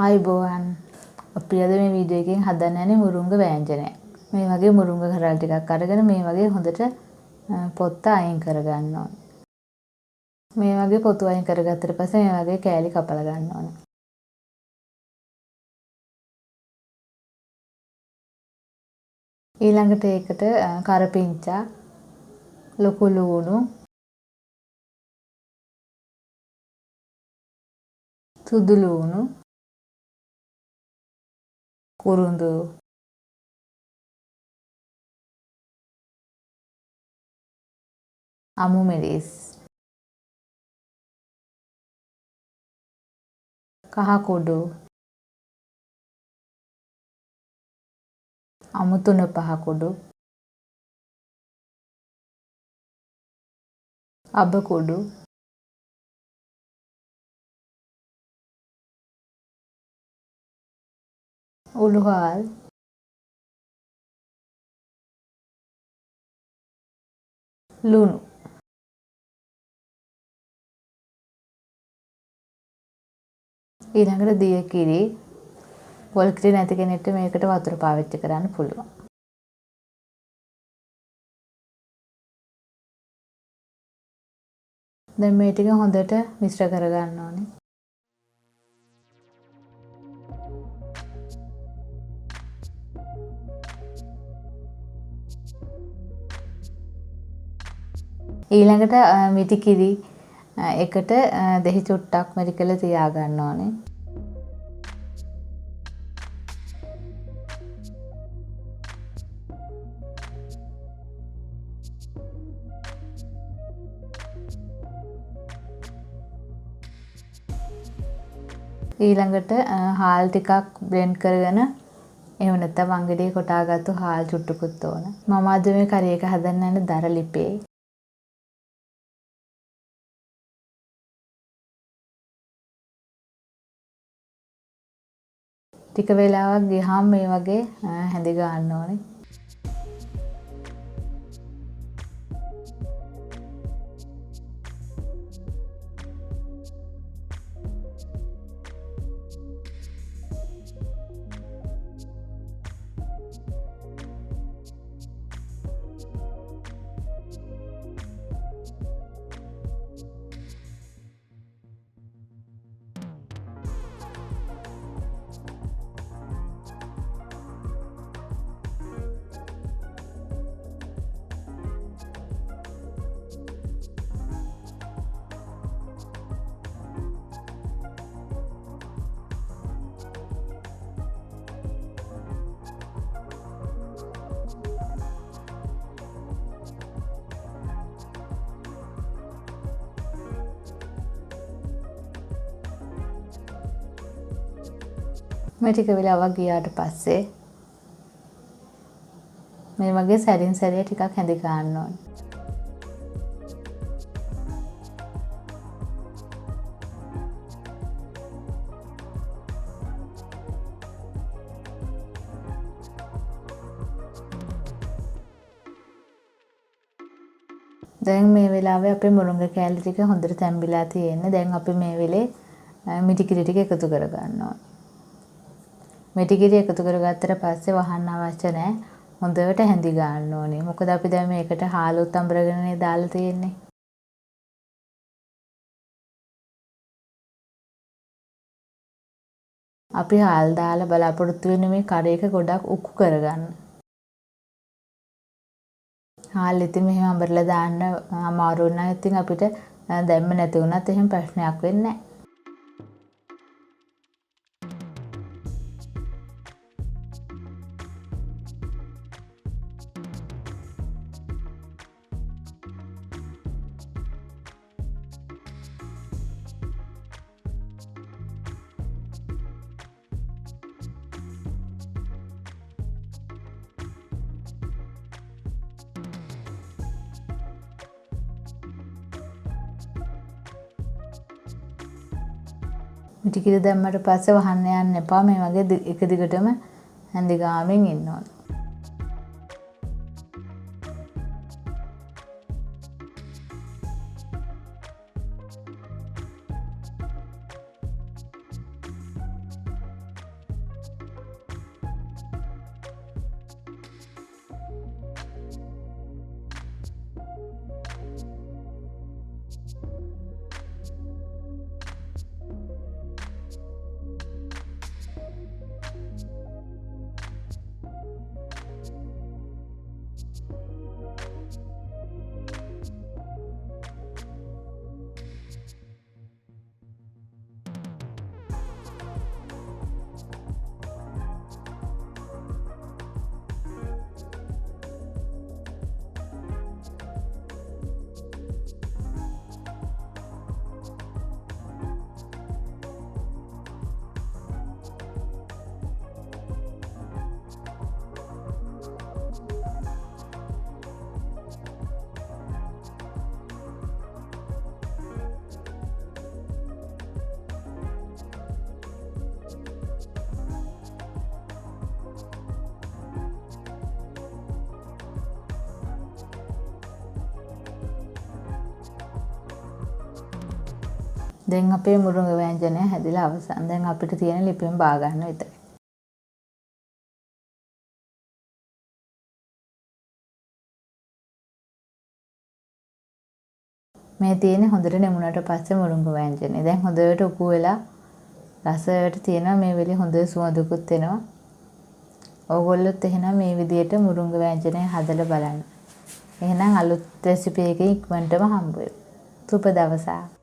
ආයිබෝවන් අපි අද මේ වීඩියෝ එකෙන් හදන්න යන්නේ මුරුංග වෑංජනය. මේ වගේ මුරුංග කරල් ටිකක් අරගෙන මේ වගේ හොඳට පොත්ත අයින් කරගන්න ඕනේ. මේ වගේ පොතු අයින් කරගත්තට පස්සේ මේ වගේ කෑලි කපලා ගන්න ඕනේ. ඊළඟට ඒකට කරපිංචා, ලොකු ලුණු, සුදු ලුණු, කුරුඳු, අමු මිරිස්, කහ කුඩු, අමු තුන පහ කුඩු, අබ කුඩු, උළුහාල්, ලුණු. ඊළඟට දිය කිරි, පොල් කිරි නැති කෙනෙක්ට මේකට වතුර පාවිච්චි කරන්න පුළුවන්. දැන් මේ ටික හොඳට මිශ්‍ර කරගන්න ඕනේ. ඊළඟට මිටි කිරි එකට දෙහි චුට්ටක් මෙරි කරලා තියා ගන්න ඕනේ. ඊළඟට හාල් ටිකක් බ්ලෙන්ඩ් කරගෙන එහෙම නැත්නම් වංගෙඩියේ කොටාගත්තු හාල් චුට්ටකුත් ඕන. මම අද මේ කරි එක හදන්න යන්නේ දර ලිපේ. ටික වෙලාවක් ගියාම මේ වගේ හැඳි ගන්න ඕනේ. මේ ටික වෙලාවක් ගියාට පස්සේ මේ වගේ සැරින් සැරේ ටිකක් හැඳි ගන්න ඕනේ. දැන් මේ වෙලාවේ අපේ මුරුංග කෑලි ටික හොඳට තැම්බිලා තියෙන්නේ. දැන් අපි මේ වෙලේ මිටි කිරි ටික එකතු කර ගන්න ඕනේ. මිටි කිරි එකතු කරගත්තට පස්සේ වහන්න අවශ්‍ය නැහැ. හොඳට හැඳි ගන්න ඕනේ. මොකද අපි දැන් මේකට හාලුත් අඹරගෙනනේ දාලා තියෙන්නේ. අපි හාල් දාලා බලාපොරොත්තු වෙන්නේ මේ කරි එක ගොඩක් උක්කු කරගන්න. හාල් ඉතින් මෙහෙම අඹරලා දාන්න අමාරු නම් ඉතින් අපිට දැම්ම නැති වුණත් එහෙම ප්‍රශ්නයක් වෙන්නේ නැහැ. මිටි කිරි දැම්මට පස්සේ වහන්න යන්න එපා. මේ වගේ එක දිගටම හැඳි ගාමින් ඉන්න ඕන. දැන් අපේ මුරුංග ව්‍යංජනය හැදිලා අවසන්. දැන් අපිට තියෙන ලිපියෙන් බා ගන්න විතරයි. මේ තියෙන්නේ හොඳට නෙමුණට පස්සේ මුරුංග ව්‍යංජනේ. දැන් හොඳට උකු වෙලා රසයට තියෙනවා. මේ වෙලේ හොඳ සුවඳකුත් එනවා. ඕගොල්ලොත් එහෙනම් මේ විදිහට මුරුංග ව්‍යංජනය හදලා බලන්න. එහෙනම් අලුත් රෙසිපි එකකින් ඉක්මනටම හම්බ වෙමු. සුබ දවසක්.